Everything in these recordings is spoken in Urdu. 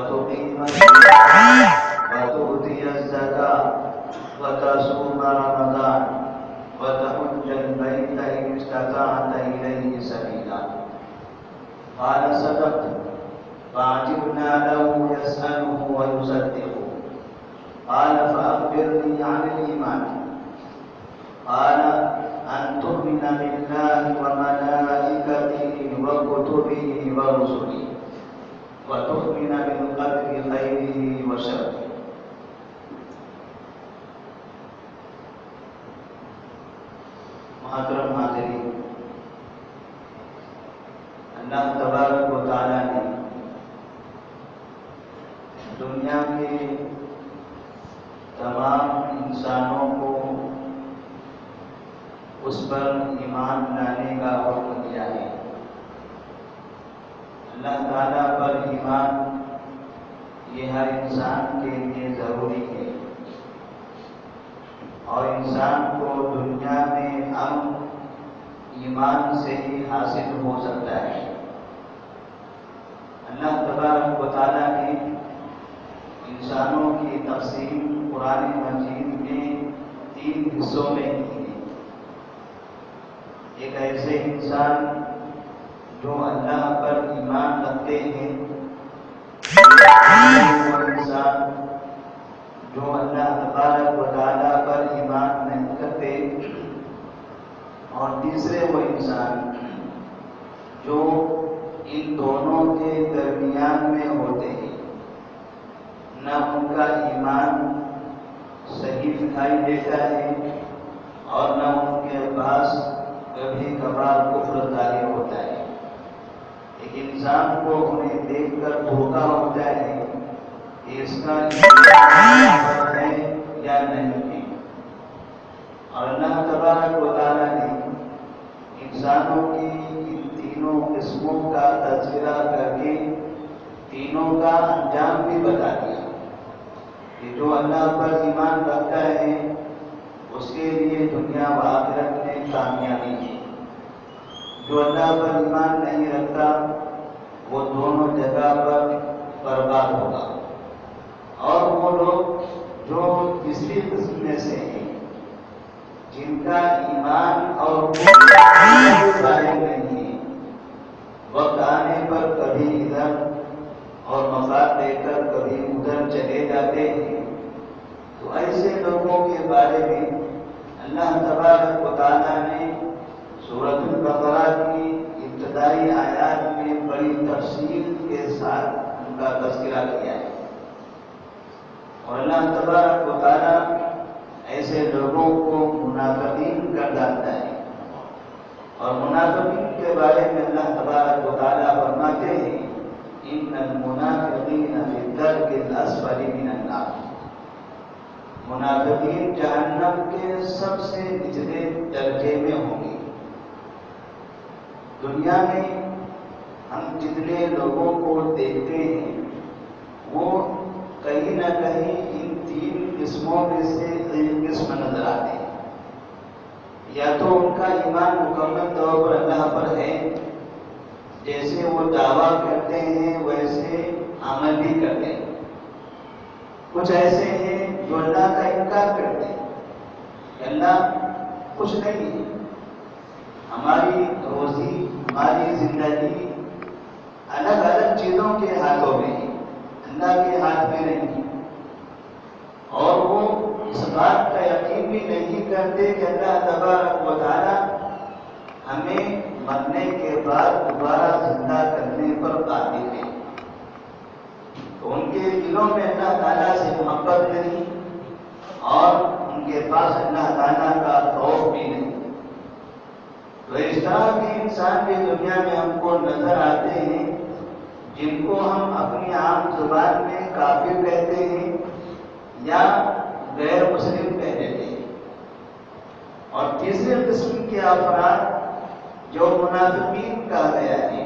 وتقيم الصلاة وتؤتي الزكاة وتصوم رمضان وتحج البيت إن استطعت إليه سبيلا. قال صدقت. فعجبنا له يسأله ويصدقه. قال فأخبرني عن الإيمان. قال أن تؤمن بالله وملائكته وكتبه ورسله وتؤمن بالقدر خيره وشره. محترم حاضرین، اللہ تبارک و تعالیٰ نے دنیا کے تمام انسانوں کو اس پر ایمان لانے کا حکم دیا ہے۔ اللہ تعالیٰ پر ایمان یہ ہر انسان کے لیے ضروری ہے، اور انسان کو دنیا میں امن ایمان سے ہی حاصل ہو سکتا ہے۔ اللہ تبارک و تعالیٰ نے انسانوں کی تقسیم قرآن مجید میں 3 حصوں میں کی ہے۔ ایک ایسے انسان جو اللہ پر ایمان رکھتے ہیں، وہ انسان جو اللہ تبارک و تعالیٰ پر ایمان نہیں کرتے، اور تیسرے وہ انسان جو ان دونوں کے درمیان میں ہوتے ہیں، نہ ان کا ایمان صحیح دکھائی دیتا ہے اور نہ ان کے پاس کبھی کبھار کفر ظاہر ہوتا ہے۔ ایک انسان کو انہیں دیکھ کر دھوکہ ہوتا ہے کہ اس کا ایمان ہے یا نہیں ہے، اور اللہ تبارک و تعالیٰ نے انسانوں کی ان تینوں قسموں کا تذکرہ کر کے تینوں کا انجام بھی بتا دیا کہ جو اللہ پر ایمان رکھتا ہے اس کے لیے دنیا و آخرت میں کامیابی ہے، جو اللہ پر ایمان نہیں رکھتا وہ دونوں جگہ پر برباد ہوگا۔ اور وہ لوگ جو تیسری قسم میں سے ہیں، جن کا ایمان اور ظاہر نہیں ہے، وقت آنے پر کبھی ادھر اور مفاد لے کر کبھی ادھر چلے جاتے ہیں، تو ایسے لوگوں کے بارے میں اللہ تبارک و تعالیٰ نے سورۃ البقرہ کی ابتدائی آیات میں بڑی تفصیل کے ساتھ ان کا تذکرہ کیا ہے۔ اور اللہ تبارک و تعالیٰ ایسے لوگوں کو منافقین کر ڈالتا ہے، اور منافقین کے بارے میں اللہ تبارک و تعالیٰ فرماتے ہیں ان المنافقین فی الدرک الاسفل من النار۔ منافقین جہنم کے سب سے نچلے درجے میں ہوں گے۔ دنیا میں ہم جتنے لوگوں کو دیکھتے ہیں وہ کہیں نہ کہیں ان 3 قسموں میں سے ایک قسم نظر آتے ہیں۔ یا تو ان کا ایمان مکمل طور پر اللہ پر ہے، جیسے وہ دعویٰ کرتے ہیں ویسے عمل بھی کرتے ہیں۔ کچھ ایسے ہیں جو اللہ کا انکار کرتے ہیں کہ اللہ کچھ نہیں ہے، ہماری روزی ہماری زندگی الگ الگ چیزوں کے ہاتھوں میں ہے، اللہ کے ہاتھ میں نہیں ہے۔ اور وہ اس بات کا یقین بھی نہیں کرتے کہ اللہ تبارک و تعالیٰ ہمیں مرنے کے بعد دوبارہ زندہ کرنے پر قادر ہے۔ تو ان کے دلوں میں اللہ تعالیٰ سے محبت نہیں، اور ان کے پاس اللہ تعالیٰ کا خوف بھی نہیں۔ تو اس طرح کے انسان بھی دنیا میں ہم کو نظر آتے ہیں، جن کو ہم اپنی عام زبان میں کافر کہتے ہیں یا غیر مسلم کہہ دیتے ہیں۔ اور تیسرے قسم کے افراد جو منافقین کہا گیا ہے،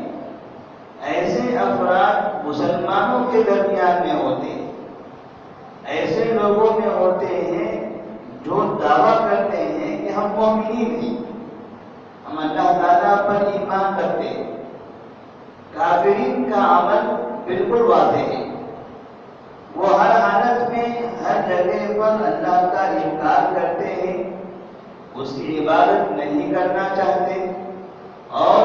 ایسے افراد مسلمانوں کے درمیان میں ہوتے ہیں، ایسے لوگوں میں ہوتے ہیں جو دعویٰ کرتے ہیں کہ ہم مومنین ہیں، ہم اللہ تعالیٰ پر ایمان رکھتے ہیں۔ کافرین کا عمل بالکل واضح ہے، اس کی عبادت نہیں کرنا چاہتے، اور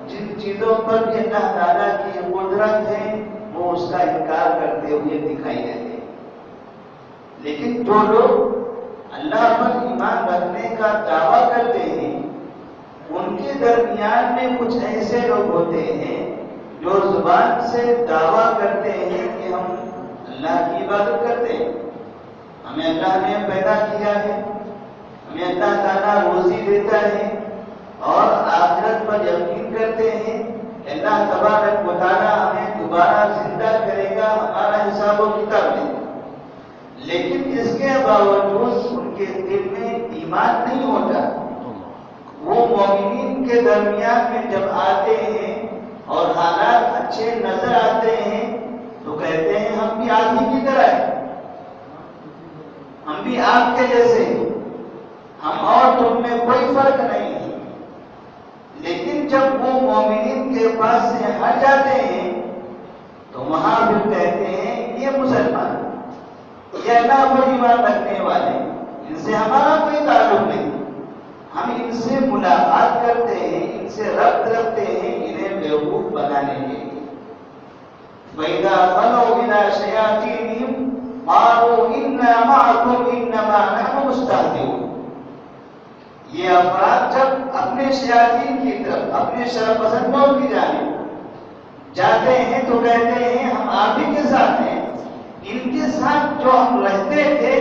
جن چیزوں پر بھی اللہ تعالیٰ کی قدرت ہے وہ اس کا انکار کرتے ہوئے دکھائی دیتے ہیں۔ لیکن جو لوگ اللہ پر ایمان رکھنے کا دعویٰ کرتے ہیں، ان کے درمیان میں کچھ ایسے لوگ ہوتے ہیں جو زبان سے دعویٰ کرتے ہیں کہ ہم اللہ کی عبادت کرتے ہیں، ہمیں اللہ نے پیدا کیا ہے، ہمیں اللہ تعالیٰ روزی دیتا ہے، اور آخرت پر یقین کرتے ہیں کہ اللہ تبارک و تعالیٰ ہمیں دوبارہ زندہ کرے گا، ہمارا حساب و کتاب لے گا۔ لیکن اس کے باوجود ان کے دل میں ایمان نہیں ہوتا۔ وہ مومنین کے درمیان میں جب آتے ہیں اور حالات اچھے نظر آتے ہیں تو کہتے ہیں ہم بھی آپ ہی کی طرح ہیں، ہم بھی آپ کے جیسے ہیں، ہم اور تم میں کوئی فرق نہیں ہے۔ لیکن جب وہ مومنین کے پاس سے ہٹ جاتے ہیں تو وہاں پھر کہتے ہیں یہ مسلمان، یہ اللہ پر ایمان رکھنے والے، ان سے ہمارا کوئی تعلق نہیں، ہم ان سے ملاقات کرتے ہیں، ان سے ربط رکھتے ہیں انہیں بیوقوف بنانے کے لیے۔ وَإِذَا خَلَوْا إِلَىٰ شَيَاطِينِهِمْ قَالُوا إِنَّا مَعَكُمْ إِنَّمَا نَحْنُ مُسْتَهْزِئُونَ۔ یہ افراد جب اپنے شیاطین کی طرف، اپنے شرپسندوں کی جانب جاتے ہیں تو کہتے ہیں ہم آپ ہی کے ساتھ ہیں، ان کے ساتھ جو ہم رہتے تھے،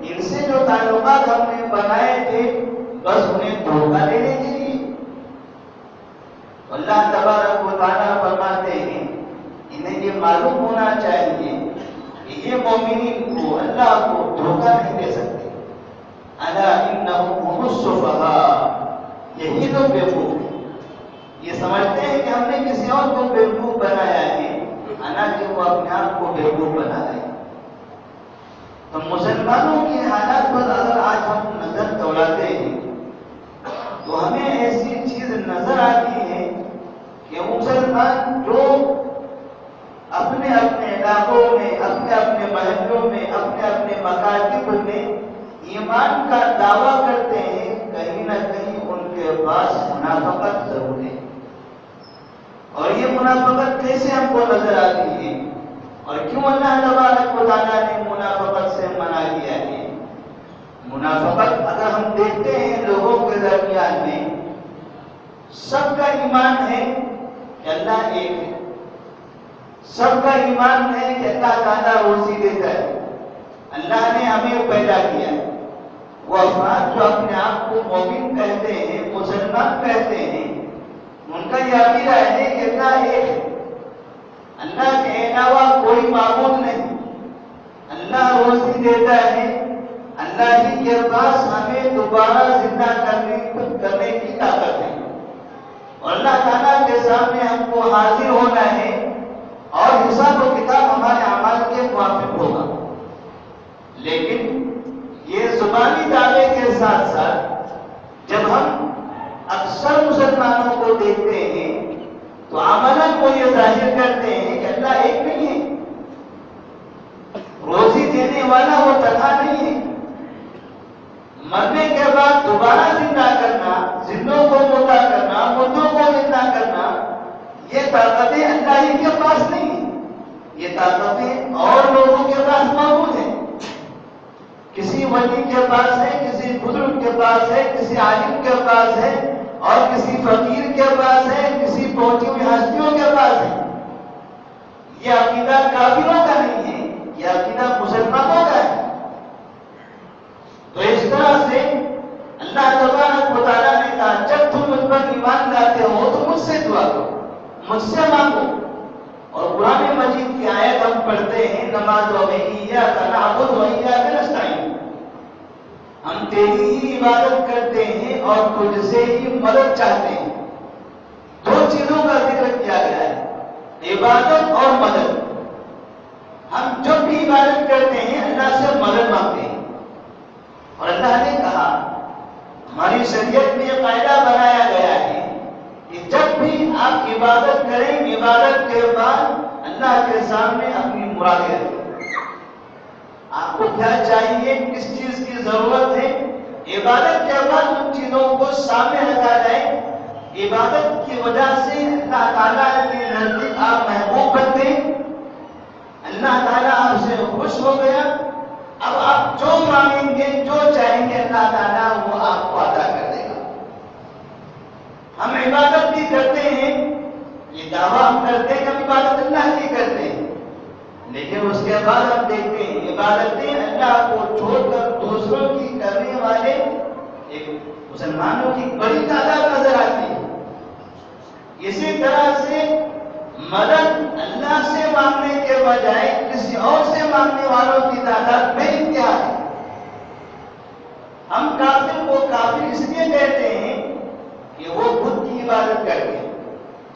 ان سے جو تعلقات ہم نے بنائے تھے، بس انہیں دھوکہ دینے کے لیے۔ اللہ تبارک و تعالیٰ فرماتے ہیں انہیں یہ معلوم ہونا چاہیے کہ یہ مومنین کو، اللہ کو دھوکہ نہیں دے سکتے۔ الا انہم هم السفہاء، یہی لوگ بیوقوف ہیں، یہ سمجھتے ہیں کہ ہم نے کسی اور کو بیوقوف بنایا ہے، حالانکہ وہ اپنے آپ کو بیوقوف بنا رہے ہیں۔ تو مسلمانوں کے حالات پر اگر آج ہم نظر دوڑاتے ہیں تو ہمیں ایسی چیز نظر آتی ہے کہ مسلمان جو اپنے اپنے علاقوں میں، اپنے اپنے محلوں میں، اپنے اپنے مکاتب میں ایمان کا دعویٰ کرتے ہیں، کہیں نہ کہیں ان کے پاس منافقت ضرور ہے۔ اور یہ منافقت کیسے ہم کو نظر آتی ہے اور کیوں اللہ تبارک و تعالیٰ نے منافقت سے منع کیا ہے؟ منافقت اگر ہم دیکھتے ہیں لوگوں کے درمیان میں، سب کا ایمان ہے کہ اللہ ایک ہے، سب کا ایمان ہے کہ اللہ تعالیٰ روزی دیتا ہے، اللہ نے ہمیں پیدا کیا ہے۔ وہ افراد جو اپنے آپ کو مومن کہتے ہیں، مسلمان کہتے ہیں، ان کا یہ عقیدہ ہے کہ اللہ ایک ہے، اللہ کے علاوہ کوئی معبود نہیں، اللہ روزی دیتا ہے، اللہ ہی کے پاس ہمیں دوبارہ زندہ کرنے کی طاقت ہے، اور اللہ تعالیٰ کے سامنے ہم کو حاضر ہونا ہے اور حساب و کتاب ہمارے اعمال کے موافق ہوگا۔ لیکن یہ زبانی دعوے کے ساتھ ساتھ جب ہم اکثر مسلمانوں کو دیکھتے ہیں تو عملاً وہ یہ ظاہر کرتے ہیں کہ اللہ ایک نہیں ہے، روزی دینے والا وہ تنہا نہیں ہے، مرنے کے بعد دوبارہ زندہ کرنا، زندوں کو مردہ کرنا، مردوں کو زندہ کرنا، یہ طاقتیں اللہ ہی کے پاس نہیں ہیں، یہ طاقتیں اور لوگوں کے پاس موجود ہیں، کسی ولی کے پاس ہے، کسی بزرگ کے پاس ہے، کسی عالم کے پاس ہے، اور کسی فقیر کے پاس ہے، کسی پہنچی ہوئی ہستیوں کے پاس ہے۔ یہ عقیدہ کافروں کا نہیں ہے، یہ عقیدہ مسلمانوں کا ہے۔ تو اس طرح سے اللہ تبارک و تعالیٰ نے کہا جب تم مجھ پر ایمان لاتے ہو تو مجھ سے دعا کرو، مجھ سے مانگو۔ اور قرآن مجید کی آیت ہم پڑھتے ہیں نمازوں میں ایاک نعبد و ایاک نستعین، ہم تیری ہی عبادت کرتے ہیں اور تجھ سے ہی مدد چاہتے ہیں۔ دو چیزوں کا ذکر کیا گیا ہے، عبادت اور مدد۔ ہم جب بھی عبادت کرتے ہیں اللہ سے مدد مانگتے ہیں، اور اللہ نے کہا ہماری شریعت میں یہ قاعدہ بنایا گیا ہے کہ جب بھی آپ عبادت کریں، عبادت کے بعد اللہ کے سامنے اپنی مرادیں رکھیں۔ آپ کو کیا چاہیے، کس چیز کی ضرورت ہے، عبادت کے بعد ان چیزوں کو سامنے رکھا جائے. عبادت کی وجہ سے اللہ تعالیٰ کے نزدیک آپ محبوب بن گئے, اللہ تعالیٰ آپ سے خوش ہو گیا. اب آپ جو مانگیں گے, جو چاہیں گے, اللہ تعالیٰ وہ آپ کو عطا کر دے گا. ہم عبادت بھی کرتے ہیں, یہ دعویٰ ہم کرتے ہیں کہ ہم عبادت اللہ کی کرتے ہیں, لیکن اس کے بعد ہم دیکھتے ہیں عبادتیں اللہ کو چھوڑ کر دوسروں کی کرنے والے ایک مسلمانوں کی بڑی تعداد نظر آتی ہے. اسی طرح سے مدد اللہ سے مانگنے کے بجائے کسی اور سے مانگنے والوں کی تعداد بے انتہا ہے. ہم کافر کو کافر اس لیے کہتے ہیں کہ وہ بت کی عبادت کرتے ہیں,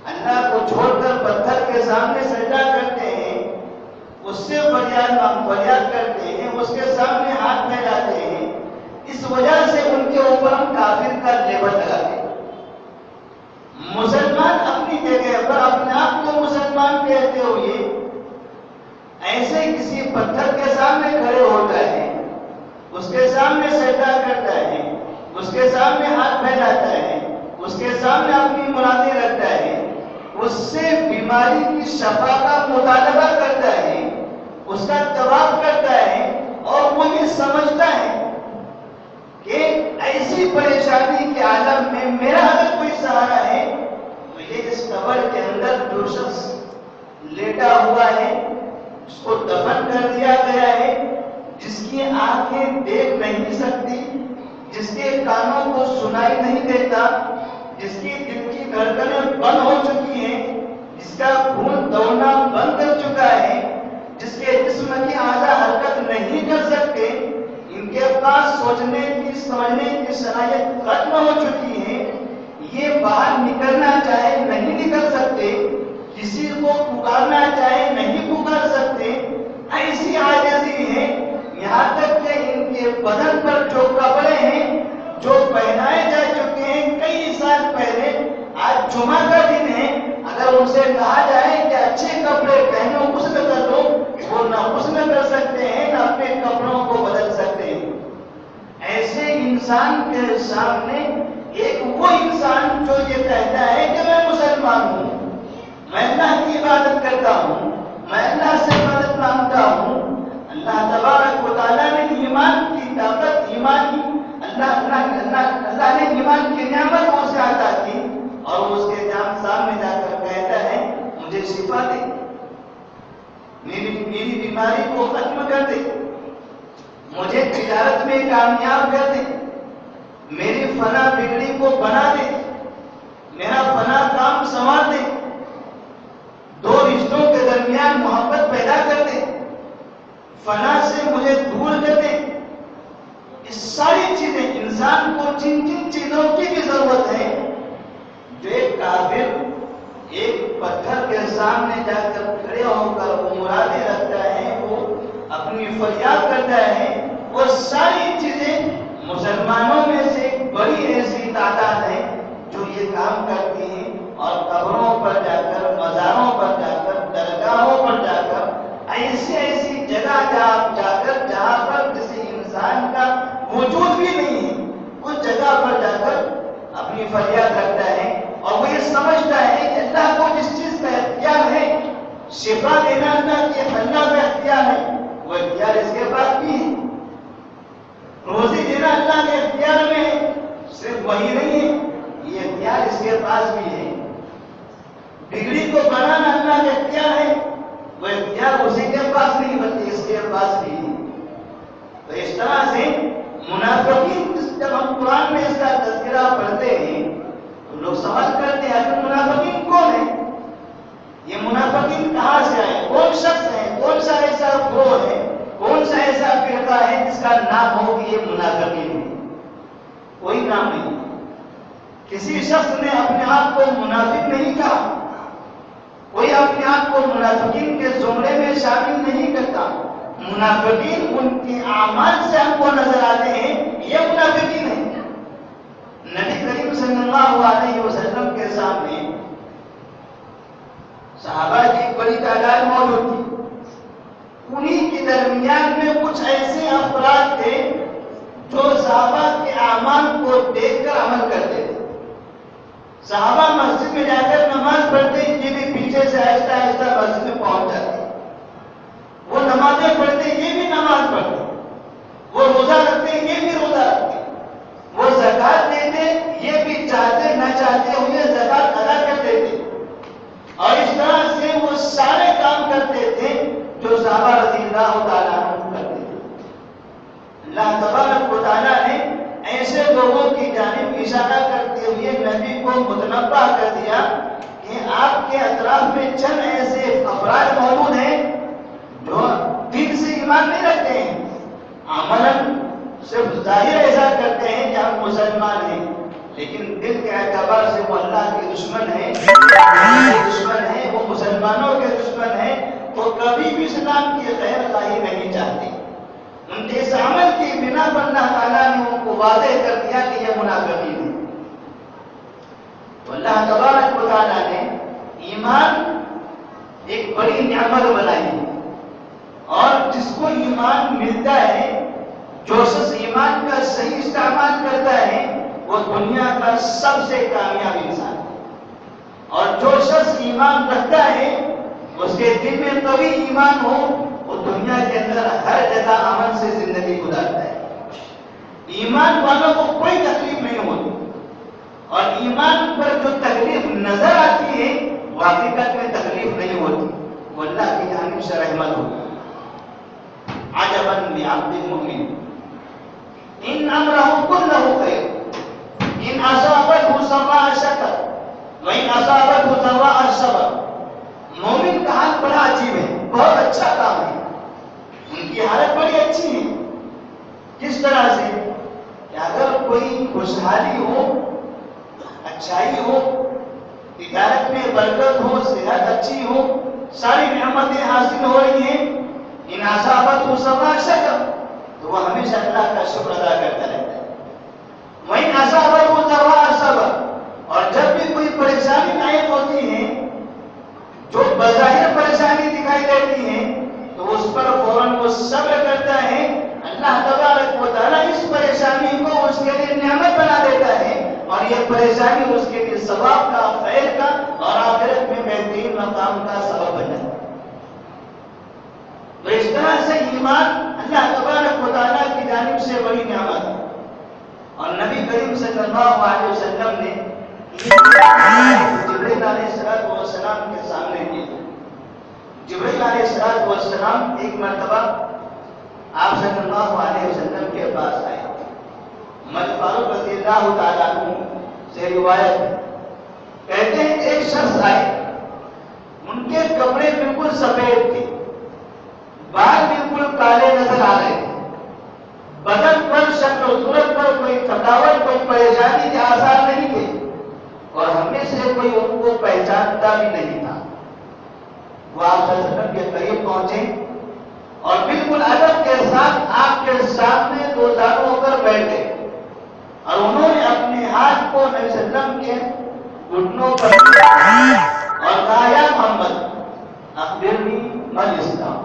اللہ کو چھوڑ کر پتھر کے سامنے سجدہ کرتے ہیں, اس سے فریاد کرتے ہیں, اس کے سامنے ہاتھ پھیلاتے ہیں. اس وجہ سے ان کے اوپر ہم کافر کا لیبل لگاتے ہیں. مسلمان اپنی جگہ پر اپنے آپ کو مسلمان کہتے ہوئے ایسے کسی پتھر کے سامنے کھڑے ہوتا ہے, اس کے سامنے سجدہ کرتا ہے, اس کے سامنے ہاتھ پھیلاتا ہے, اس کے سامنے اپنی مرادیں رکھتا ہے, اس سے بیماری کی شفا کا مطالبہ کرتا ہے, اس کا طواف کرتا ہے, اور وہ یہ سمجھتا ہے کہ ایسی پریشانی کے عالم میں میرا اگر کوئی سہارا ہے تو یہ اس قبر کے اندر جو شخص لیٹا ہوا ہے, اس کو دفن کر دیا گیا ہے, جس کی آنکھیں دیکھ نہیں سکتی, جس کے کانوں کو سنائی نہیں دیتا, جس کی دل کی دھڑکنیں بند ہو چکی ہیں, جس کا خون دوڑنا بند کر چکا ہے, جس کے جسم کی اعضاء حرکت نہیں کر سکتے, ان کے پاس سوچنے کی سمجھنے کی صلاحیت ختم ہو چکی ہے, یہ باہر نکلنا چاہے نہیں نکل سکتے, کسی کو پکارنا چاہے نہیں پکار سکتے, ایسی عاجزی ہے. یہاں تک کہ ان کے بدن پر جو کپڑے ہیں جو پہنائے جا چکے ہیں کئی سال پہلے, آج جمعہ کا دن ہے, اگر ان سے کہا جائے کہ اچھے کپڑے پہنو غسل کر دو, وہ نہ غسل کر سکتے ہیں نہ اپنے کپڑوں کو بدل سکتے ہیں. ایسے انسان کے سامنے ایک وہ انسان جو یہ کہتا ہے کہ میں مسلمان ہوں, میں اللہ کی عبادت کرتا ہوں, میں اللہ سے مدد مانگتا ہوں, اللہ تبارک و تعالیٰ نے ایمان کی طاقت, اللہ نے ایمان کی نعمت اسے عطا کی, اور اس کے سامنے جا کر کہتا ہے مجھے شفا دے, میری بیماری کو ختم کر دے, مجھے تجارت میں کامیاب کر دے, میری فنا بگڑی کو بنا دے, میرا فنا کام سنوار دے, دو رشتوں کے درمیان محبت پیدا کر دے, فنا سے مجھے دور کر دے. اس ساری چیزیں انسان کو جن جن چیزوں کی بھی ضرورت ہے, جو ایک کافر ایک پتھر کے سامنے جا کر کھڑے ہو کر وہ مرادیں رکھتا ہے, وہ اپنی فریاد کرتا ہے, وہ ساری چیزیں مسلمانوں میں سے ایک بڑی ایسی تعداد ہے جو یہ کام کرتی ہیں, اور قبروں پر جا کر, مزاروں پر جا کر, درگاہوں پر جا کر, ایسی جگہ جا کر جہاں پر کسی انسان کا وجود بھی نہیں ہے, اس جگہ پر جا کر اپنی فریاد رکھتا ہے, اور وہ یہ سمجھتا ہے کہ اللہ کو جس چیز کا اختیار ہے, شفا دینا اللہ کے اللہ کا اختیار ہے, وہ اختیار اس کے پاس بھی ہے, روزی دینا اللہ کے اختیار میں ہے, صرف وہی نہیں ہے, یہ اختیار اس کے پاس بھی ہے, بگڑی کو بنانا اللہ کا اختیار ہے, وہ اختیار اسی کے پاس نہیں بلکہ اس کے پاس بھی ہے. تو اس طرح سے منافقین, جب ہم قرآن میں اس کا تذکرہ پڑھتے ہیں تو لوگ سوال کرتے ہیں کہ منافقین کون ہے, یہ منافقین کہاں سے آئے, کون شخص ہے, کون سا ایسا گروہ ہے, کون سا ایسا فرقہ ہے جس کا نام ہو کہ یہ منافقین ہے. کوئی نام نہیں, کسی شخص نے اپنے آپ کو منافق نہیں کہا, کوئی اپنے آپ کو منافقین کے زمرے میں شامل نہیں کرتا. منافقین ان کے اعمال سے ہم کو نظر آتے ہیں, یہ منافقین ہیں. نبی کریم صلی اللہ علیہ وسلم کے سامنے صحابہ کی بڑی تعداد موجود تھی, انہی کے درمیان میں کچھ ایسے افراد تھے جو صحابہ کے اعمال کو دیکھ کر عمل کرتے تھے. صحابہ مسجد میں جا کر نماز پڑھتے، یہ بھی پیچھے سے آہستہ آہستہ مسجد میں پہنچ جاتے. وہ نمازیں پڑھتے، یہ بھی نماز پڑھتے. وہ روزہ رکھتے، یہ بھی روزہ رکھتے. وہ زکات دیتے، یہ بھی چاہتے نہ چاہتے ہوئے زکات ادا کر دیتے. اور اس طرح سے وہ سارے کام کرتے تھے جو صحابہ رضی اللہ تعالیٰ عنہ کرتے تھے. اللہ تبارک و تعالیٰ نے ایسے لوگوں کی جانب اشارہ کرتے ہوئے نبی کو متنبہ کر دیا کہ آپ کے اطراف میں چند ایسے افراد موجود ہیں جو دل سے ایمان نہیں رکھتے ہیں، عملاً صرف ظاہر ایسا کرتے ہیں کہ ہم مسلمان ہیں، لیکن دل کے اعتبار سے وہ اللہ کے دشمن ہیں، وہ مسلمانوں کے دشمن ہیں. وہ کبھی بھی اسلام کی خیر خواہی نہیں چاہتے. ان کے اس عمل کی بنا پر اللہ تعالیٰ نے ان کو واضح کر دیا کہ یہ منافقین ہیں. اللہ تبارک و تعالیٰ نے ایمان ایک بڑی نعمت بنائی ہے، اور جس کو ایمان ملتا ہے، جو شخص ایمان کا صحیح استعمال کرتا ہے، وہ دنیا کا سب سے کامیاب انسان ہے. اور جو شخص ایمان رکھتا ہے، اس کے دل میں قوی ایمان ہو، وہ دنیا کے اندر ہر جگہ امن سے زندگی گزارتا ہے. ایمان والوں کو کوئی تکلیف نہیں ہوتی، اور ایمان پر جو تکلیف نظر آتی ہے وہ حقیقت میں تکلیف نہیں ہوتی، وہ اللہ کی جانب سے رحمت ہوتی ہے. عجبا لعبد المؤمن ان امرہ کلہ خیر ان اصابتہ سراء شکر وان اصابتہ ضراء صبر. مومن کا حال بڑا عجیب ہے، بہت اچھا کام ہے. ان کی حالت بڑی اچھی ہے. کس طرح سے کہ اگر کوئی خوشحالی ہو، اچھائی ہو، تجارت میں برکت ہو، صحت اچھی ہو، ساری نعمتیں حاصل ہو رہی ہیں، ان اصابتہ سراء شکر، تو وہ ہمیشہ اللہ کا شکر ادا کرتا رہتا ہے. وان اصابتہ ضراء صبر، اور جب بھی کوئی پریشانی لاحق ہوتی ہے، جو بظاہر پریشانی دکھائی دیتی ہے، تو اس پر فوراً وہ صبر کرتا ہے. اللہ تبارک و تعالیٰ اس پریشانی کو اس کے لیے نعمت بنا دیتا ہے، اور یہ پریشانی اس کے لیے ثواب کا، خیر کا اور آخرت میں بہترین مقام کا سبب بن جاتا ہے. تو اس طرح سے ایمان اللہ تبارک و تعالیٰ کی جانب سے بڑی نعمت ہے. اور نبی کریم صلی اللہ علیہ وسلم نے جبرائیل علیہ السلام کے سامنے کی. جبرائیل علیہ السلام ایک مرتبہ آپ صلی اللہ علیہ وسلم کے پاس آئے. عمر فاروق رضی اللہ تعالیٰ عنہ سے روایت ہے، کہتے ہیں ایک شخص آئے، ان کے کپڑے بالکل سفید تھے، بال بالکل کالے نظر آ رہے تھے، بدن پر، شکل و صورت پر کوئی تھکاوٹ، کوئی پریشانی کے آثار نہیں تھے، اور ہم میں سے کوئی ان کو پہچانتا بھی نہیں تھا. وہ آپ صلی اللہ علیہ وسلم کے قریب پہنچے اور بالکل ادب کے ساتھ آپ کے سامنے دو دانوں ہو کر بیٹھ گئے، اور انہوں نے اپنے ہاتھ کو نبی صلی اللہ علیہ وسلم کے گھٹنوں پر اور کہا، یا محمد اخبرنی مل اسلام،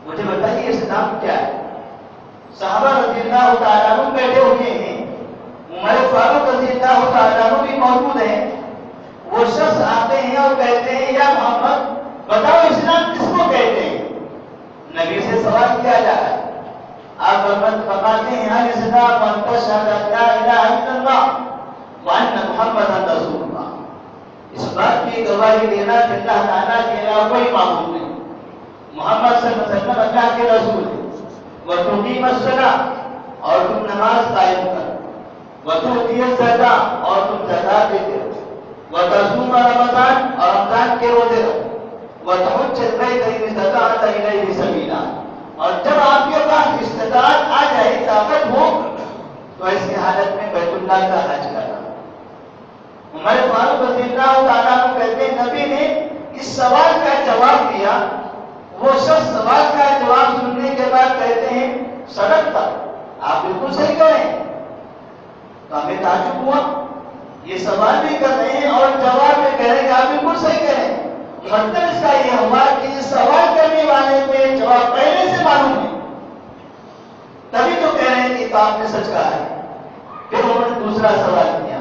مجھے بتائیے اسلام کیا ہے. صحابہ رضی اللہ تعالیٰ عنہ بیٹھے ہوئے ہیں، عمر فاروق رضی اللہ تعالیٰ عنہ بھی موجود ہیں. وہ شخص آتے ہیں اور کہتے ہیں، یا محمد بتاؤ اسلام کس کو کہتے ہیں. نبی سے سوال کیا جا رہا ہے. آپ فرماتے ہیں، الاسلام ان تشہد ان لا الہ الا اللہ وان محمدا رسول اللہ. اس بات کی گواہی دینا کہ اللہ تعالیٰ کے علاوہ کوئی معبود نہیں، محمد صلی اللہ علیہ وسلم اللہ کے رسول ہیں. وتقیم الصلاۃ، اور تم نماز قائم کرو، وتؤتی الزکاۃ، اور تم زکات دیتے ہو، وتصوم رمضان، اور رمضان کے روزے رکھو، وتحج البیت ان استطعت الیہ سبیلا، اور جب آپ کے پاس استطاعت آ جائے، طاقت ہو، تو ایسی حالت میں بیت اللہ کا حج کرنا. عمر فاروق رضی اللہ تعالیٰ عنہ کہتے ہیں، نبی نے اس سوال کا جواب دیا. وہ شخص سوال کا جواب سننے کے بعد کہتے ہیں، صدقت، آپ بالکل صحیح کہہ رہے ہیں. تو ہمیں تعجب ہوا، یہ سوال بھی کر رہے ہیں اور جواب میں کہہ رہے ہیں کہ آپ بالکل صحیح کہہ رہے ہیں. مطلب اس کا یہ ہوا کہ یہ سوال کرنے والے پہ جواب پہلے سے معلوم ہے، تبھی تو کہہ رہے سچ کہا ہے. پھر انہوں نے دوسرا سوال کیا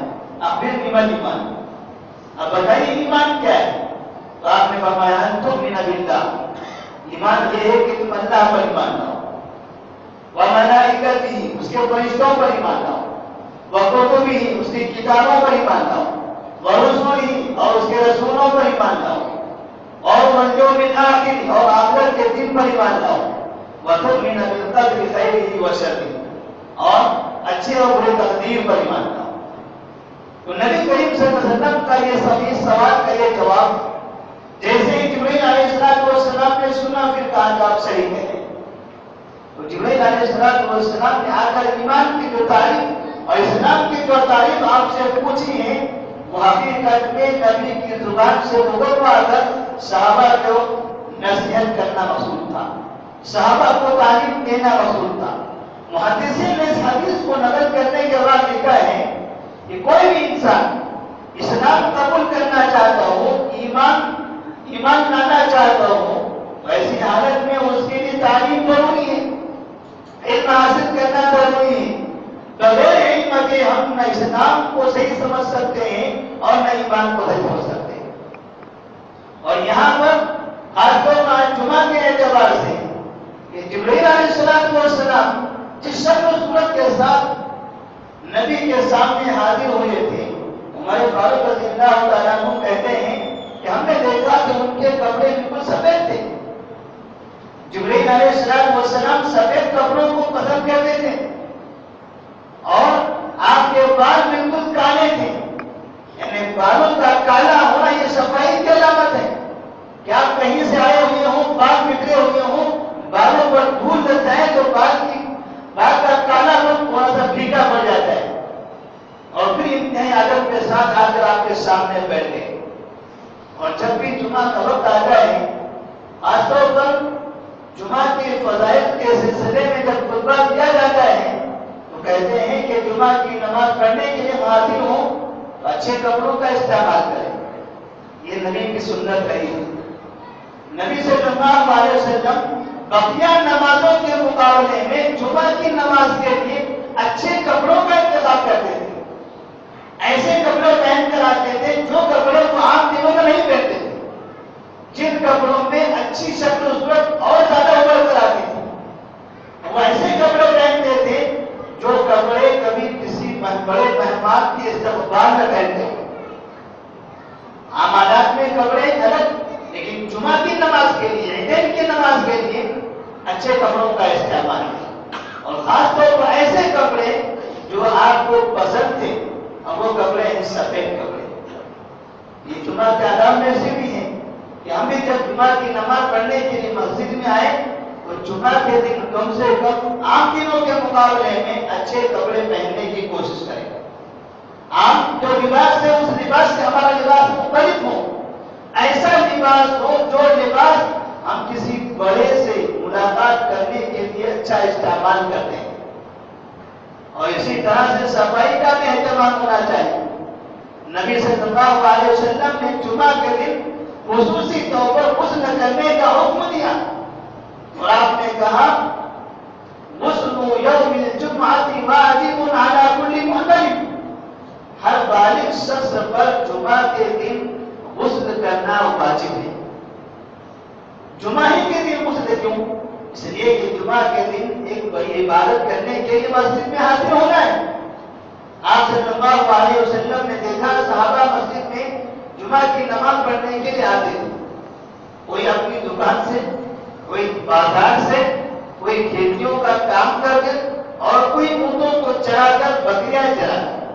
آخر ایمان ایمان اب بتائیے ایمان کیا ہے؟ تو آپ نے فرمایا تؤمن باللہ ایمان یہ ہے کہ تم اللہ پر ایمان لاؤ وملائکتہ اس کے فرشتوں پر ایمان لاؤ وکتبہ اس کی کتابوں پر ایمان لاؤ ورسلہ اور اس کے رسولوں پر ایمان لاؤ اور والیوم الآخر اور آخرت کے دن پر ایمان لاؤ وتؤمن بالقدر خیرہ وشرہ اور اچھے اور برے تقدیر پر ایمان لاؤ. تو نبی کریم صلی اللہ علیہ وسلم کا یہ سبھی سوال کا یہ جواب جیسے ہی جبرائیل علیہ السلام نے سنا پھر کہا کہ آپ صحیح کہیں. تو جبرائیل علیہ السلام نے آ کر ایمان کی جو تعریف اور اسلام کی جو تعریف آپ سے پوچھی ہے وہ حقیقت میں نبی کی زبان سے ابلوا کر صحابہ کو نصیحت کرنا مقصود تھا, صحابہ کو تعلیم دینا مقصود تھا. محدثین نے اس حدیث کو نقل کرنے کے بعد لکھا ہے کہ کوئی بھی انسان اسلام قبول کرنا چاہتا ہو, ایمان لانا چاہتا ہو, ایسی حالت میں اس کے لیے تعلیم ضروری ہے, علم حاصل کرنا ضروری ہے. بغیر علم کے ہم نہ اسلام کو صحیح سمجھ سکتے ہیں اور نہ ایمان کو صحیح سمجھ سکتے ہیں. اور یہاں پر خاص طور پر جمعہ کے اعتبار سے کہ جبرائیل علیہ السلام جس شکل و صورت کے ساتھ نبی کے سامنے حاضر ہوئے تھے, عمر فاروق رضی اللہ تعالیٰ عنہ کہتے ہیں کہ ہم نے دیکھا کہ ان کے کپڑے بالکل سفید تھے. جبرائیل علیہ السلام سفید کپڑوں کو پسند کرتے تھے اور آپ کے بال بالکل کالے تھے. یعنی بالوں کا کالا ہونا یہ صفائی کی علامت ہے کہ آپ کہیں سے آئے ہوئے ہوں, بال بکھرے ہوئے ہوں, بالوں پر دھول لگتا ہے تو بال کا کالا رنگ تھوڑا سا پھیکا پڑ جاتا ہے. اور پھر انتہائی ادب کے ساتھ آ کر آپ کے سامنے بیٹھے. اور جب بھی جمعہ کا وقت آ جائے, خاص طور پر جمعہ کے فضائل کے سلسلے میں جب خطبہ دیا جاتا ہے تو کہتے ہیں کہ جمعہ کی نماز پڑھنے کے لیے حاضر ہوں تو اچھے کپڑوں کا استعمال کریں. یہ نبی کی سنت رہی ہے. نبی صلی اللہ علیہ وسلم بقیہ نمازوں کے مقابلے میں جمعہ کی نماز کے لیے اچھے کپڑوں کا انتخاب کرتے تھے. ایسے کپڑے پہن کر آتے تھے جو کپڑے وہ عام دنوں میں نہیں پہنتے تھے, جن کپڑوں میں اچھی شکل و صورت اور زیادہ ابھر کر آتی تھی. وہ ایسے کپڑے پہنتے تھے جو کپڑے کبھی کسی بڑے مہمان کے استقبال میں پہنتے ہیں. عام حالات میں کپڑے الگ, لیکن جمعہ کی نماز کے لیے, عیدین کی نماز کے لیے اچھے کپڑوں کا استعمال ہے. اور خاص طور پر ایسے کپڑے جو آپ کو پسند تھے, اور وہ کپڑے ہیں سفید کپڑے. یہ جمعہ کے آداب میں سے بھی ہے کہ ہم بھی جب جمعہ کی نماز پڑھنے کے لیے مسجد میں آئے تو جمعہ کے دن کم سے کم عام دنوں کے مقابلے میں اچھے کپڑے پہننے کی کوشش کریں. عام جو لباس ہے اس لباس سے ہمارا لباس مختلف ہو, ایسا لباس ہو جو لباس ہم کسی بڑے سے ملاقات کرنے کے لیے اچھا استعمال کرتے ہیں. اور اسی طرح سے صفائی کا بھی اہتمام ہونا چاہیے. نبی صلی اللہ علیہ وسلم نے جمعہ کے دن خصوصی طور پر غسل کرنے کا حکم دیا اور آپ نے کہا غسل یوم الجمعہ واجب علی کل محتلم, ہر بالغ شخص پر جمعہ کے دن غسل کرنا واجب ہے. جمعہ ہی کے دن غسل کیوں؟ اس لیے کہ جمعہ کے دن ایک بڑی عبادت کرنے کے لیے مسجد میں حاضر ہونا ہے. آپ صلی اللہ علیہ وسلم نے دیکھا صحابہ مسجد میں جمعہ کی نماز پڑھنے کے لیے آتے تھے. کوئی اپنی دکان سے, کوئی بازار سے, کوئی کھیتیوں کا کام کر کے اور کوئی اونٹوں کو چرا کر, بکریاں چرا کر,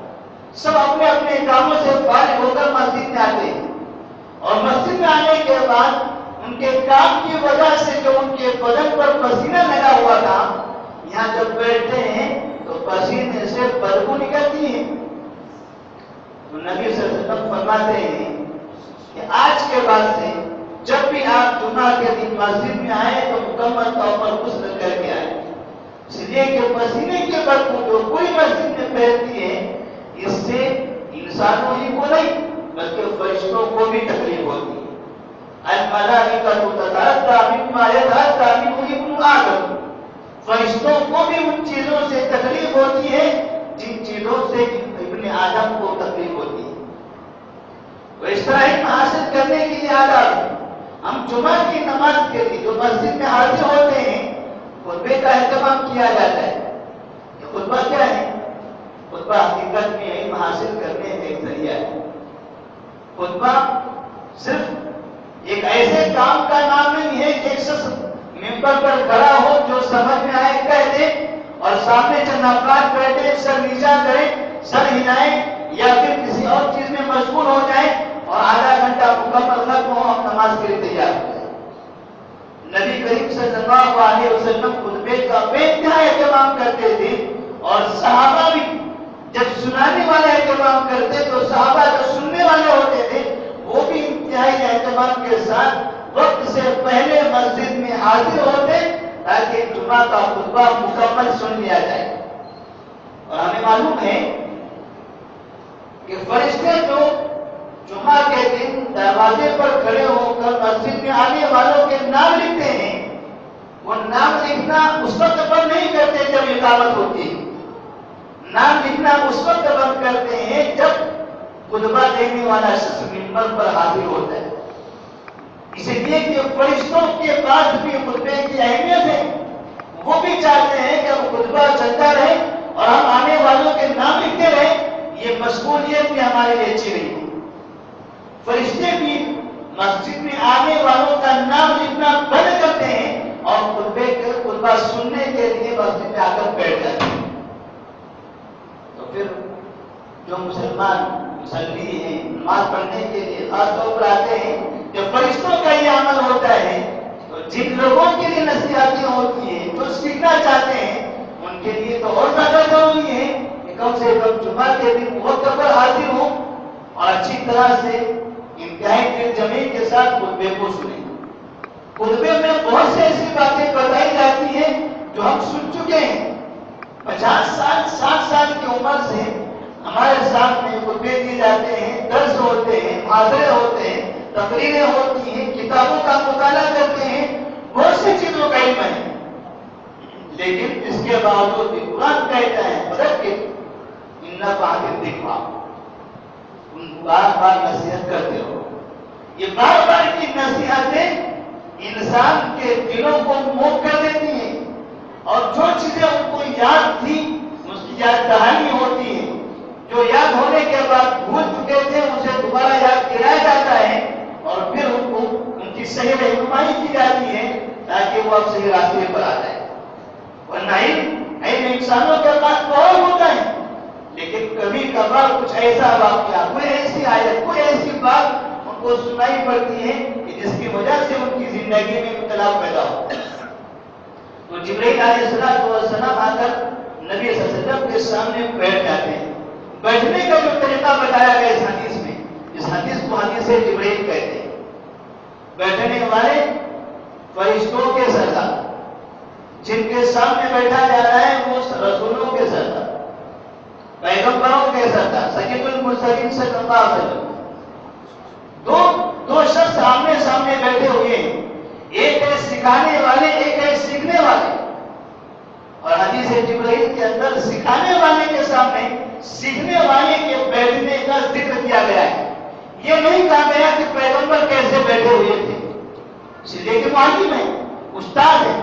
سب اپنے اپنے کاموں سے فارغ ہو کر مسجد میں آتے ہیں. اور مسجد میں آنے کے بعد ان کے کام کی وجہ سے جو ان کے بدن پر پسینہ لگا ہوا تھا, یہاں جب بیٹھتے ہیں تو پسینے سے بدبو نکلتی ہے. تو نبی صلی اللہ علیہ وسلم فرماتے ہیں کہ آج کے بعد سے جب بھی آپ جمعہ کے دن مسجد میں آئے تو مکمل طور پر غسل کر کے آئے. اس لیے کہ پسینے کی بدبو جو کوئی مسجد میں پھیلتی ہے اس سے انسانوں ہی کو نہیں بلکہ فرشتوں کو بھی تکلیف ہوتی ہے. الملائکۃ تتعدی مما یتعدی منہ ابن آدم, فرشتوں کو بھی ان چیزوں سے تکلیف ہوتی ہے جن چیزوں سے ابن آدم کو تکلیف ہوتی ہے. وہ اس طرح علم حاصل کرنے کے لیے آداب ہے. ہم جمعہ کی نماز کے لیے جو مسجد میں حاضر ہوتے ہیں خطبے کا اہتمام کیا جاتا ہے. یہ خطبہ کیا ہے؟ خطبہ حقیقت میں علم حاصل کرنے کا ایک ذریعہ ہے. خطبہ صرف ایک ایسے کام کا نام نہیں ہے کہ ایک شخص ممبر پر کھڑا ہو جو سمجھ میں آئے کہہ دے اور سامنے چند افراد بیٹھے سر نیچا کرے سر ہلائیں یا پھر کسی اور چیز میں مشغول ہو جائے اور آدھا گھنٹہ مکمل ختم ہو ہم نماز کے لیے تیار ہو جائے. نبی کریم صلی اللہ علیہ وسلم خطبے کا بے انتہا اہتمام کرتے تھے اور صحابہ بھی جب سنانے والے اہتمام کرتے تو صحابہ جو سننے والے ہوتے تھے وہ بھی انتہائی اہتمام کے ساتھ وقت سے پہلے مسجد میں حاضر ہوتے تاکہ جمعہ کا خطبہ مکمل سن لیا جائے. اور ہمیں معلوم ہے کہ فرشتے جو جمعہ کے دن دروازے پر کھڑے ہو کر مسجد میں آنے والوں کے نام لکھتے ہیں وہ نام لکھنا اس وقت بند نہیں کرتے جب اقامت ہوتی ہے. نام لکھنا اس وقت بند کرتے ہیں جب خطبہ دینے والا شخص منبر پر حاضر ہوتا ہے. اسی لیے کہ فرشتوں کے پاس بھی خطبے کی اہمیت ہے. وہ بھی چاہتے ہیں کہ وہ خطبہ چلتا رہے اور ہم آنے والوں کے نام لکھتے رہے. یہ مشغولیت بھی ہمارے لیے اچھی نہیں. فرشتے بھی مسجد میں آنے والوں کا نام لکھنا بند کرتے ہیں اور خطبہ سننے کے لیے مسجد میں آ کر بیٹھ جاتے ہیں. تو پھر جو مسلمان مصلی ہیں نماز پڑھنے کے لیے خاص طور پر آتے ہیں جب فرشتوں کا یہ عمل ہوتا ہے تو جن لوگوں کے لیے نصیحتیں ہوتی ہیں جو سیکھنا چاہتے ہیں ان کے لیے تو اور زیادہ ضروری ہے کہ کم سے کم جمعہ کے دن وقت پر حاضر ہوں اور اچھی طرح سے انتہائی دل جمی کے ساتھ خطبے کو سنیں. خطبے میں بہت سے ایسی باتیں بتائی جاتی ہیں جو ہم سن چکے ہیں. 50 سال 60 سال کی عمر سے ہمارے سامنے خطبے دیے جاتے ہیں, درس ہوتے ہیں, محاضرے ہوتے ہیں, تقریریں ہوتی ہیں, کتابوں کا مطالعہ کرتے ہیں, بہت سی چیزوں کا علم ہے. لیکن اس کے باوجود قرآن کہتا ہے مذکر انک عن الذکریٰ, بار بار نصیحت کرتے ہو. یہ بار بار کی نصیحتیں انسان کے دلوں کو موت کر دیتی ہیں اور جو چیزیں ان کو یاد تھی اس کی یاد دہانی ہوتی ہے. جو یاد ہونے کے بعد بھول چکے تھے اسے دوبارہ یاد دلایا جاتا ہے اور پھر ان کو ان کی صحیح رہنمائی کی جاتی ہے تاکہ وہ اب صحیح راستے پر آ جائے. ورنہ علم انسانوں کے پاس بہت ہوتا ہے لیکن کبھی کبھار کچھ ایسا واقعہ, کوئی ایسی آیت, کوئی ایسی بات ان کو سنائی پڑتی ہے کہ جس کی وجہ سے ان کی زندگی میں اختلاف پیدا ہوتا ہے. تو جبرائیل علیہ السلام آ کر نبی صلی اللہ علیہ وسلم کے سامنے بیٹھ جاتے ہیں. بیٹھنے کا جو طریقہ بتایا گیا اس حدیث میں, اس حدیث کو حدیث جبرائیل کہتے ہیں. بیٹھنے والے فرشتوں کے سردار جن کے سامنے بیٹھا جا رہا ہے وہ رسولوں کے سردار, پیغمبروں کے سردار سید المرسلین صلی اللہ علیہ وسلم. دو شخص آمنے سامنے بیٹھے ہوئے ہیں, ایک ہے سکھانے والے, ایک ہے سیکھنے والے. اور حدیث جبرائیل کے اندر سکھانے والے کے سامنے سیکھنے والے کے بیٹھنے کا ذکر کیا گیا ہے. یہ نہیں کہا گیا کہ پیغمبر کیسے بیٹھے ہوئے تھے, اس لیے کہ معلم ہے, استاد ہے.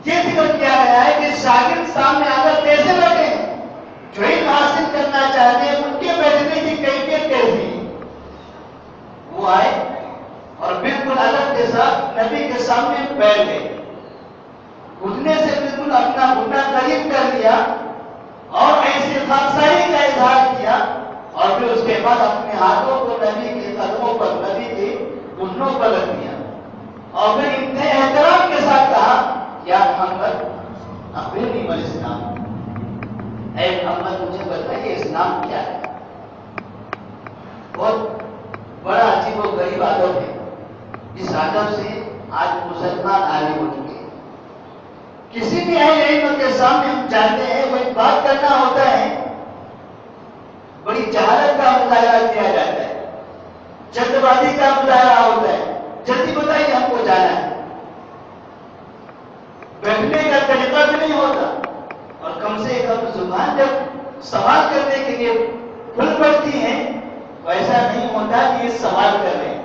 یہ ذکر کیا گیا ہے کہ شاگرد سامنے آ کر کیسے بیٹھے ہیں, جو علم حاصل کرنا چاہتے ہیں ان کے بیٹھنے کی کیفیت کیسی ہے. وہ آئے اور بالکل ادب کے ساتھ نبی کے سامنے بیٹھ گئے. گھٹنے سے بالکل اپنا گھٹنا قریب کر لیا اور ایسے خاموشی کا اظہار کیا اور پھر اس کے بعد اپنے ہاتھوں کو نبی کے قدموں پر, نبی کے گھٹنوں پر رکھ دیا اور پھر اتنے احترام کے ساتھ کہا یا محمد اخبرنی مل اسلام, اے محمد مجھے بتائیے اسلام کیا ہے. بہت بڑا عجیب و غریب ادب ہے. اس ادب سے آج مسلمان عالم ہو چکے ہیں. کسی بھی اہل علم کے سامنے ہم جانتے ہیں کوئی بات کرنا ہوتا ہے, بڑی جہالت کا مظاہرہ کیا جاتا ہے, جلد بازی کا مظاہرہ ہوتا ہے, جلدی بتائیے ہم کو جانا ہے. بیٹھنے کا طریقہ نہیں ہوتا، اور کم سے کم زبان جب سوال کرنے کے لیے کھل پڑتی ہے تو ایسا نہیں ہوتا کہ یہ سوال کر رہے ہیں،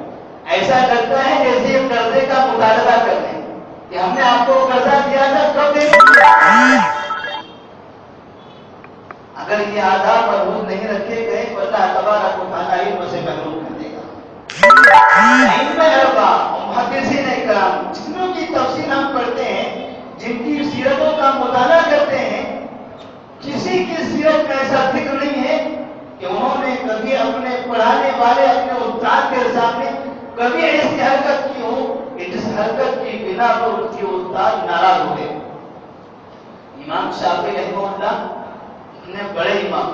ایسا لگتا ہے جیسے یہ قرضے کا مطالبہ کر رہے ہیں کہ ہم نے آپ کو قرضہ دیا تھا کب دے دیں۔ اگر یہ آداب محفوظ نہیں رکھے گئے تو اللہ تبارک و تعالیٰ علم سے محروم کر دے گا۔ علم اربا محدثین کرام جنوں کی تفسیر ہم پڑھتے ہیں، جن کی سیرتوں کا مطالعہ کرتے ہیں، کسی کی سیرت میں ایسا ذکر نہیں ہے کہ انہوں نے کبھی اپنے پڑھانے والے اپنے استاد کے سامنے کبھی ایسی حرکت کی ہو کہ جس حرکت کی بنا پر اس کے استاد ناراض ہو گئے۔ امام شافعی رحمہ اللہ اپنے بڑے امام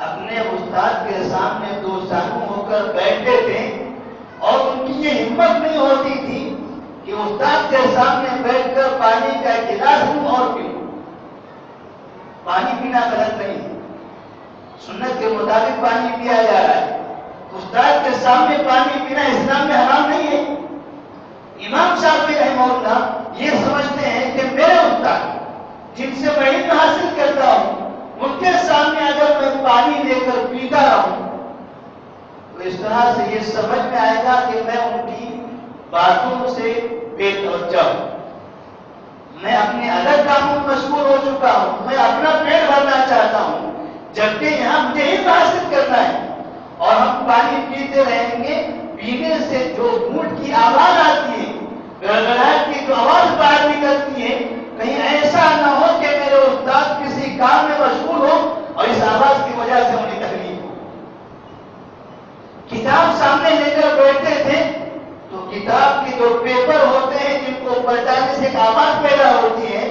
اپنے استاد کے سامنے دو سانو ہو کر بیٹھتے تھے، اور ان کی یہ ہمت نہیں ہوتی تھی کہ استاد کے سامنے بیٹھ کر پانی کا گلاس لوں اور پیوں۔ پانی پینا غلط نہیں ہے، سنت کے مطابق پانی پیا جا رہا ہے، استاد کے سامنے پانی پینا اسلام میں حرام نہیں ہے۔ امام شافعی رحمہ اللہ یہ سمجھتے ہیں کہ میرے استاد جن سے میں علم حاصل کرتا ہوں، ان کے سامنے اگر میں پانی لے کر پیتا رہوں تو اس طرح سے یہ سمجھ میں آئے گا کہ میں ان کی باتوں سے بے توجہ ہوں، میں اپنے الگ کاموں میں مشغول ہو چکا ہوں، میں اپنا پیٹ بھرنا چاہتا ہوں، جبکہ یہاں مجھے علم حاصل کرنا ہے۔ اور ہم پانی پیتے رہیں گے، پینے سے جو گھونٹ کی آواز آتی ہے، گڑگڑاہٹ کی جو آواز باہر نکلتی ہے، کہیں ایسا نہ ہو کہ میرے استاد کسی کام میں مشغول ہو اور اس آواز کی وجہ سے انہیں تکلیف ہو۔ کتاب سامنے لے کر بیٹھتے تھے تو کتاب کے جو پیپر ہوتے ہیں جن کو پلٹانے سے ایک آواز پیدا ہوتی ہے،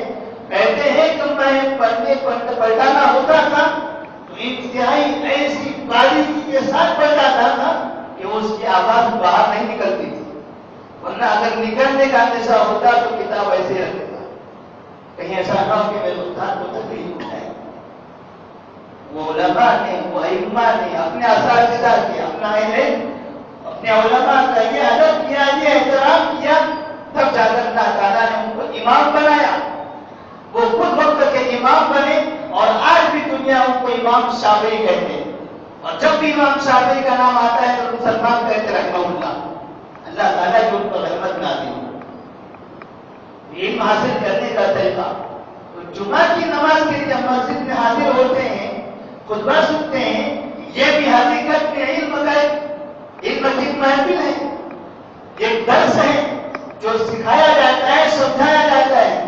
کہتے ہیں کہ میں پلٹانا ہوتا تھا تو انتہائی ایسی باریکی کے ساتھ پلٹاتا تھا کہ اس کی آواز باہر نہیں نکلتی تھی، ورنہ اگر نکلنے کا اندیشہ ہوتا تو کتاب ایسے رکھ دیتا، کہیں ایسا نہ ہو کہ میرے استاد کو تکلیف ہو جائے۔ وہ علماء نے، وہ ائمہ نے اپنے اساتذہ کے، اپنا علم، اپنے علماء کا یہ ادب کیا، یہ احترام کیا، تب جا کر اللہ تعالیٰ نے ان کو امام بنایا۔ وہ خود وقت کے امام بنے، اور آج بھی دنیا ان کو امام شافعی کہتے ہیں، اور جب بھی امام شافعی کا نام آتا ہے تو مسلمان کہتے رحمہ اللہ، اللہ تعالیٰ جو ان کو رحمت نازل ہو۔ علم حاصل کرنے کا طریقہ، تو جمعہ کی نماز کے لیے جب مسجد میں حاضر ہوتے ہیں، خطبہ سنتے ہیں، یہ بھی حقیقت میں علم کا ایک مسجد محفل ہے، ایک درس ہے جو سکھایا جاتا ہے، سمجھایا جاتا ہے۔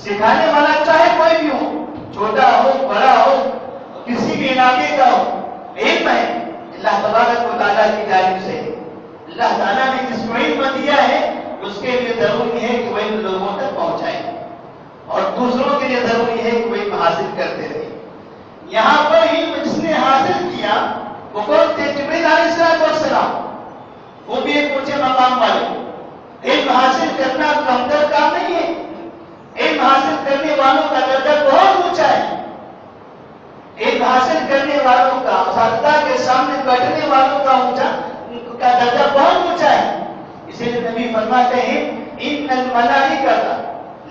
سکھانے والا چاہے کوئی بھی ہو، چھوٹا ہو بڑا ہو، کسی بھی علاقے کا ہو، علم ہے اللہ تبارک و تعالیٰ کی جانب سے۔ اللہ تعالیٰ نے جس کو علم دیا ہے اس کے لیے ضروری ہے کہ وہ ان لوگوں تک پہنچائے، اور دوسروں کے لیے ضروری ہے کہ وہ علم حاصل کرتے رہے۔ یہاں پر علم جس نے حاصل کیا وہ کون تھے؟ جبریل علیہ السلام، وہ بھی ایک اونچے مقام والے۔ علم حاصل کرنا کمتر کام نہیں ہے، علم حاصل کرنے والوں کا درجہ بہت اونچا ہے۔ علم حاصل کرنے والوں کا، اساتذہ کے سامنے بیٹھنے والوں کا درجہ بہت اونچا ہے۔ اسی لیے نبی فرماتے ہیں ان الملائکۃ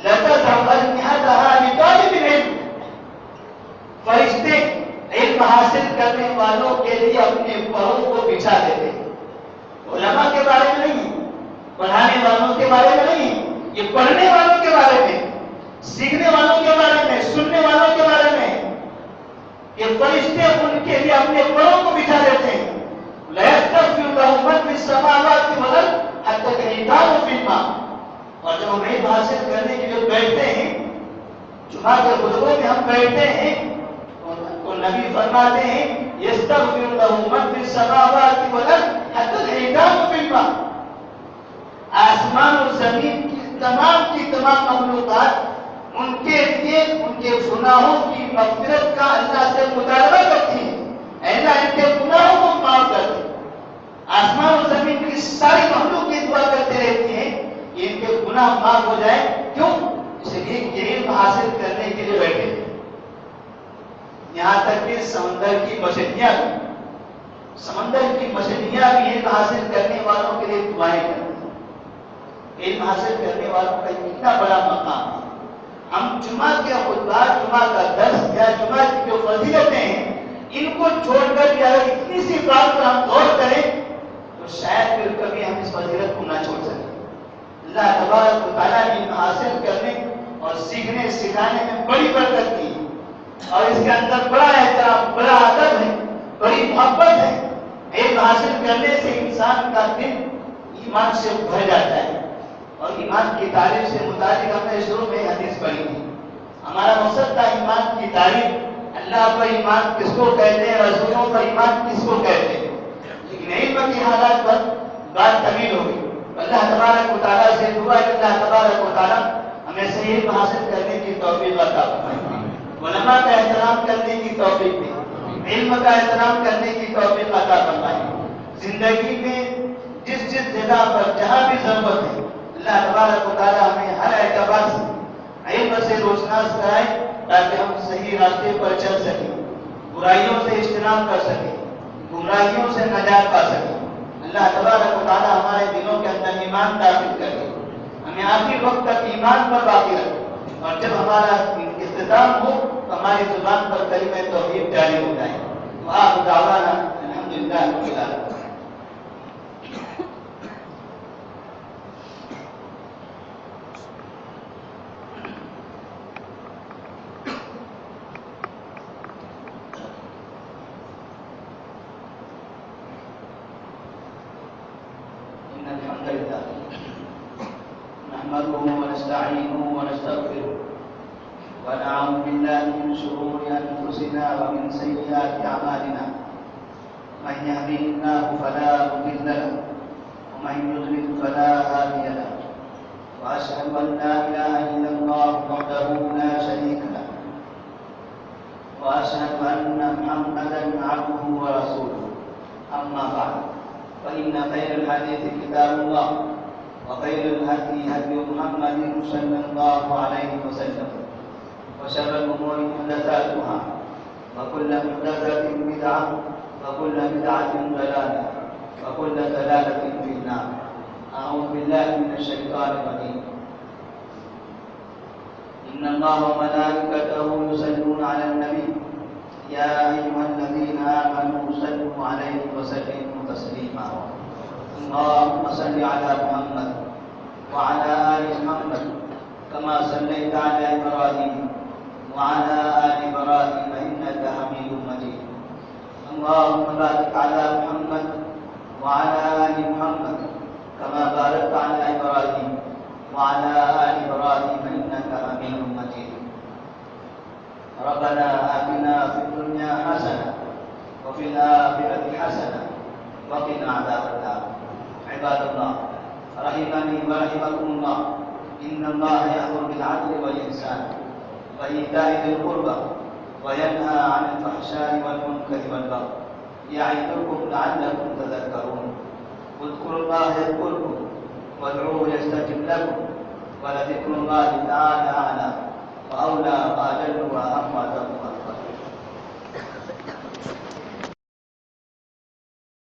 لتذهب اجنحتها لطالب العلم، فرشتے علم حاصل کرنے والوں کے لیے اپنے پروں کو بچھا دیتے ہیں۔ علماء کے بارے میں نہیں، پڑھانے والوں کے بارے میں نہیں، یہ پڑھنے والوں کے بارے میں، سیکھنے والوں کے بارے میں، سننے والوں کے بارے میں، یہ فرشتے ان کے لیے اپنے پروں کو بچھا دیتے ہیں۔ لا يستغفر له من في السماوات والارض حتى الحيتان في الماء۔ اور جب ہم علم حاصل کرنے کے لیے بیٹھتے ہیں، جمعہ کے خطبوں میں ہم بیٹھتے ہیں، تو نبی فرماتے ہیں يستغفر له من في السماوات والارض حتى الحيتان في الماء۔ آسمان اور زمین کی تمام مخلوقات ان کے لیے ان کے گناہوں کی مغفرت کا اللہ سے مطالبہ کرتی ہے، اے اللہ ان کے گناہوں کو معاف کر دے۔ آسمان اور زمین کی ساری مخلوق کی دعا کرتے رہتی ہیں کہ ان کے گناہ معاف ہو جائے۔ کیوں؟ اس لیے کہ علم حاصل کرنے کے لیے بیٹھے ہیں۔ یہاں تک کہ سمندر کی مچھلیاں بھی علم حاصل کرنے والوں کے لیے دعائیں کرتی ہیں۔ علم حاصل کرنے والوں کا کتنا بڑا مقام ہے۔ ہم جمعہ جمعہ کے خطبات، جمعہ کا درس یا جمعہ کی جو فضیلتیں ہیں، ان کو چھوڑ کر کے اگر اتنی سی بات پر ہم غور کریں تو شاید پھر کبھی ہم اس فضیلت کو نہ چھوڑ سکیں۔ اللہ تبارک و تعالیٰ نے علم حاصل کرنے اور سیکھنے سکھانے میں بڑی برکت دی اور اس کے اندر بڑا احترام، بڑا ادب ہے، بڑی محبت ہے۔ علم حاصل کرنے سے انسان کا دل ایمان سے بھر جاتا ہے، اور ایمان کی تعریف سے متعلق ہم نے شروع میں حدیث پڑھی تھی۔ ہمارا مقصد تھا ایمان کی تعریف، اللہ پر ایمان کس کو کہتے ہیں، رسولوں پر ایمان کس کو کہتے ہیں، لیکن علم کی حالات پر بات طویل ہوگی۔ اللہ تبارک و تعالیٰ سے دعا ہے کہ اللہ تبارک و تعالیٰ ہمیں صحیح علم حاصل کرنے کی توفیق عطا فرمائے، علماء کا احترام کرنے کی توفیق دے، علم کا احترام کرنے کی توفیق عطا فرمائے۔ زندگی میں جس جگہ پر جہاں بھی ضرورت ہے، اللہ تبارک و تعالیٰ ہمیں ہر اعتبار سے علم سے روشناس کرائے تاکہ ہم صحیح راستے پر چل سکیں، برائیوں سے اجتناب کر سکیں، گمراہیوں سے نجات پا سکیں۔ اللہ تبارک و تعالیٰ ہمارے دلوں کے اندر ایمان داخل کر دے، ہمیں آخری وقت تک ایمان پر باقی رکھے، اور جب ہمارا اختتام ہو تو ہماری زبان پر کلمہ توحید جاری ہو جائے۔ وآخر دعوانا الحمدللہ رب العالمین۔ الحمد لله نحمده ونستعينه ونستغفره ونعوذ بالله من شرور انفسنا ومن سيئات اعمالنا، من يهده الله فلا مضل له ومن يضلل فلا هادي له، واشهد ان لا اله الا الله وحده لا شريك له، واشهد ان محمدا عبده ورسوله، اما بعد فإن خير الحديث كتاب الله، وخير الهدي هدي محمد صلى الله عليه وسلم، وشر الأمور محدثاتها، وكل محدثة بدعة، وكل بدعة ضلالة، وكل ضلالة في النار۔ أعوذ بالله من الشيطان الرجيم۔ إن الله وملائكته يصلون على النبي يا أيها الذين آمنوا صلوا عليه وسلموا تسليما۔ اللهم صل على محمد وعلى آل محمد كما صليت على إبراهيم وعلى آل إبراهيم إنك حميد مجيد۔ اللهم بارك على محمد وعلى آل محمد كما باركت على إبراهيم وعلى آل إبراهيم إنك حميد مجيد۔ ربنا آتنا في الدنيا حسنة وفي الآخرة حسنة وقنا عذاب النار۔ عباد الله رحمني ورحمكم الله، إن الله يأمر بالعدل والإحسان وإيتاء ذي القربى وينهى عن الفحشاء والمنكر والبغي يعظكم لعلكم تذكرون۔ اذكروا الله يذكركم وادعوه يستجب لكم، ولذكر الله تعالى أعلى وأولى وأجل وأحمد وأكبر۔